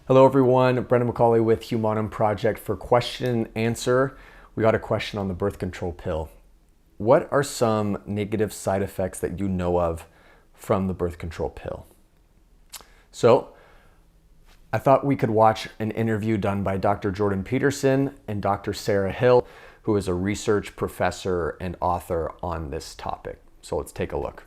Hello everyone, Brendan McCauley with Humanum Project for question and answer. We got a question on the birth control pill. What are some negative side effects that you know of from the birth control pill? So I thought we could watch an interview done by Dr. Jordan Peterson and Dr. Sarah Hill, who is a research professor and author on this topic. So let's take a look.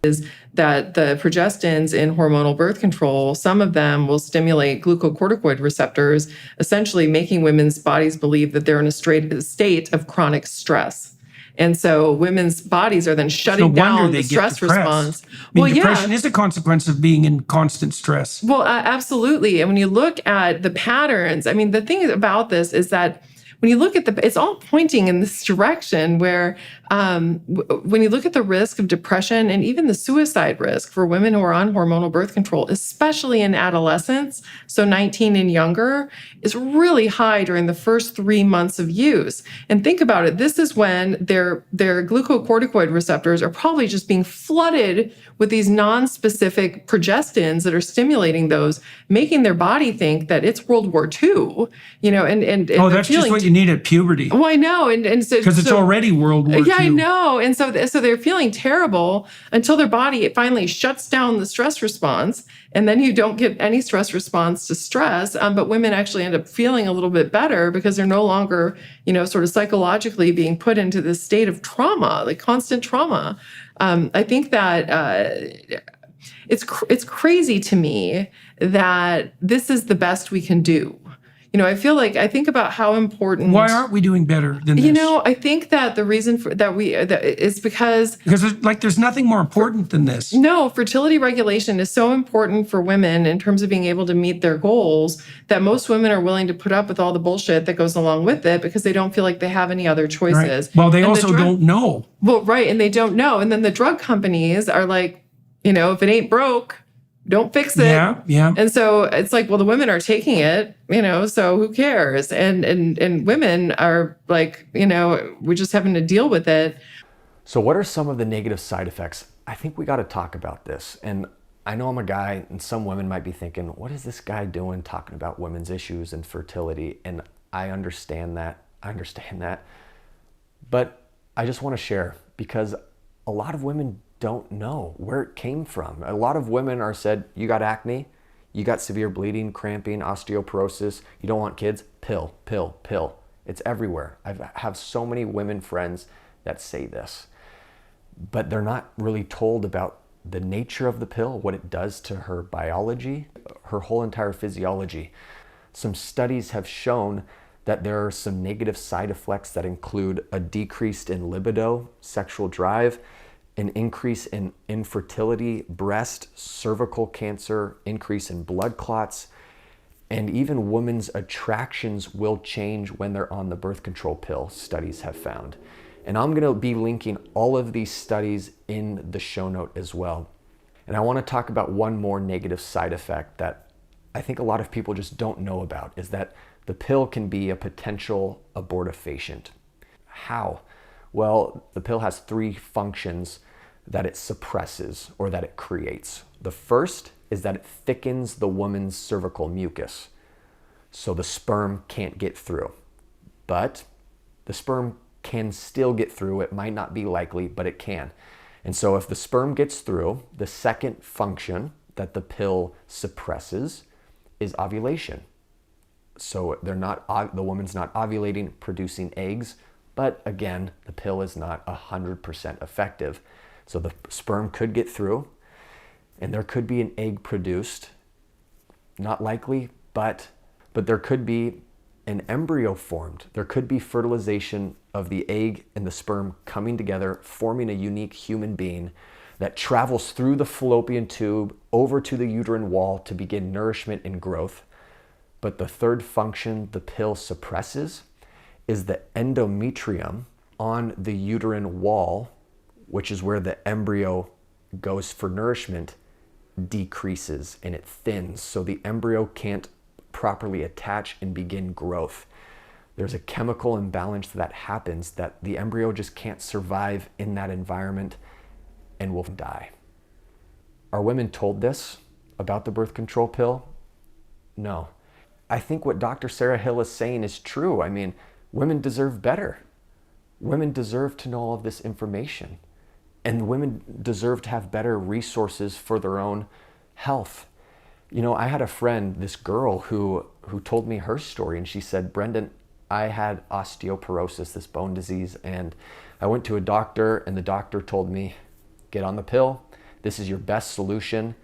Is that the progestins in hormonal birth control, some of them will stimulate glucocorticoid receptors, essentially making women's bodies believe that they're in a state of chronic stress. And so women's bodies are then shutting down the stress response. Depression is a consequence of being in constant stress. Well, absolutely. And when you look at the patterns, the thing about this is that when you look at it's all pointing in this direction where when you look at the risk of depression and even the suicide risk for women who are on hormonal birth control, especially in adolescence, so 19 and younger, is really high during the first 3 months of use. And think about it, this is when their glucocorticoid receptors are probably just being flooded with these non-specific progestins that are stimulating those, making their body think that it's World War II, and that's just what you need at puberty. Well, I know, and so because it's already World War II. Yeah, I know, and so they're feeling terrible until their body finally shuts down the stress response, and then you don't get any stress response to stress. But women actually end up feeling a little bit better because they're no longer, sort of psychologically being put into this state of trauma, like constant trauma. I think that it's crazy to me that this is the best we can do. I think about how important. Why aren't we doing better than this? I think that the reason for that is because there's nothing more important than this. No, fertility regulation is so important for women in terms of being able to meet their goals that most women are willing to put up with all the bullshit that goes along with it because they don't feel like they have any other choices. Right. Well, they also don't know. Well, right, and they don't know. And then the drug companies are like, if it ain't broke, don't fix it. Yeah. And so it's like, well, the women are taking it, so who cares? And women are like, we're just having to deal with it. So what are some of the negative side effects? I think we got to talk about this. And I know I'm a guy, and some women might be thinking, what is this guy doing talking about women's issues and fertility? And I understand that. But I just want to share because a lot of women don't know where it came from. A lot of women are said, you got acne, you got severe bleeding, cramping, osteoporosis, you don't want kids, pill. It's everywhere. I have so many women friends that say this, but they're not really told about the nature of the pill, what it does to her biology, her whole entire physiology. Some studies have shown that there are some negative side effects that include a decrease in libido, sexual drive, an increase in infertility, breast, cervical cancer, increase in blood clots, and even women's attractions will change when they're on the birth control pill, studies have found. And I'm gonna be linking all of these studies in the show note as well. And I wanna talk about one more negative side effect that I think a lot of people just don't know about, is that the pill can be a potential abortifacient. How? Well, the pill has 3 functions that it suppresses or that it creates. The first is that it thickens the woman's cervical mucus, so the sperm can't get through. But the sperm can still get through. It might not be likely, but it can. And so if the sperm gets through, the second function that the pill suppresses is ovulation. So the woman's not ovulating, producing eggs, but again, the pill is not 100% effective. So the sperm could get through and there could be an egg produced. Not likely, but there could be an embryo formed. There could be fertilization of the egg and the sperm coming together, forming a unique human being that travels through the fallopian tube over to the uterine wall to begin nourishment and growth. But the third function the pill suppresses is the endometrium on the uterine wall, which is where the embryo goes for nourishment, decreases and it thins. So the embryo can't properly attach and begin growth. There's a chemical imbalance that happens that the embryo just can't survive in that environment and will die. Are women told this about the birth control pill? No. I think what Dr. Sarah Hill is saying is true. I mean, women deserve better. Women deserve to know all of this information. And women deserve to have better resources for their own health. You know, I had a friend, this girl, who told me her story, and she said, Brendan, I had osteoporosis, this bone disease, and I went to a doctor, and the doctor told me, get on the pill. This is your best solution.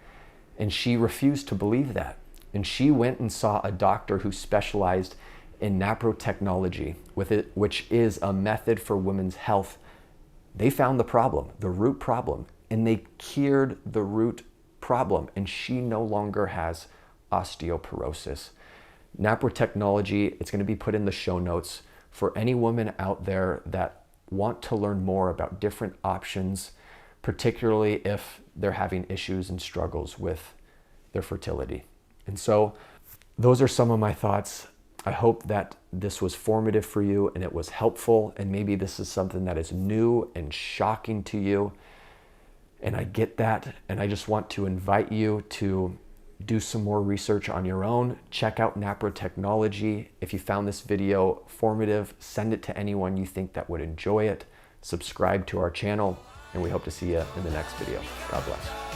And she refused to believe that. And she went and saw a doctor who specialized in naprotechnology, which is a method for women's health. They found the problem, the root problem, and they cured the root problem, and she no longer has osteoporosis. Naprotechnology, it's going to be put in the show notes for any women out there that want to learn more about different options, particularly if they're having issues and struggles with their fertility. And so those are some of my thoughts. I hope that this was formative for you and it was helpful, and maybe this is something that is new and shocking to you. And I get that, and I just want to invite you to do some more research on your own. Check out naprotechnology. If you found this video formative, send it to anyone you think that would enjoy it. Subscribe to our channel, and we hope to see you in the next video. God bless.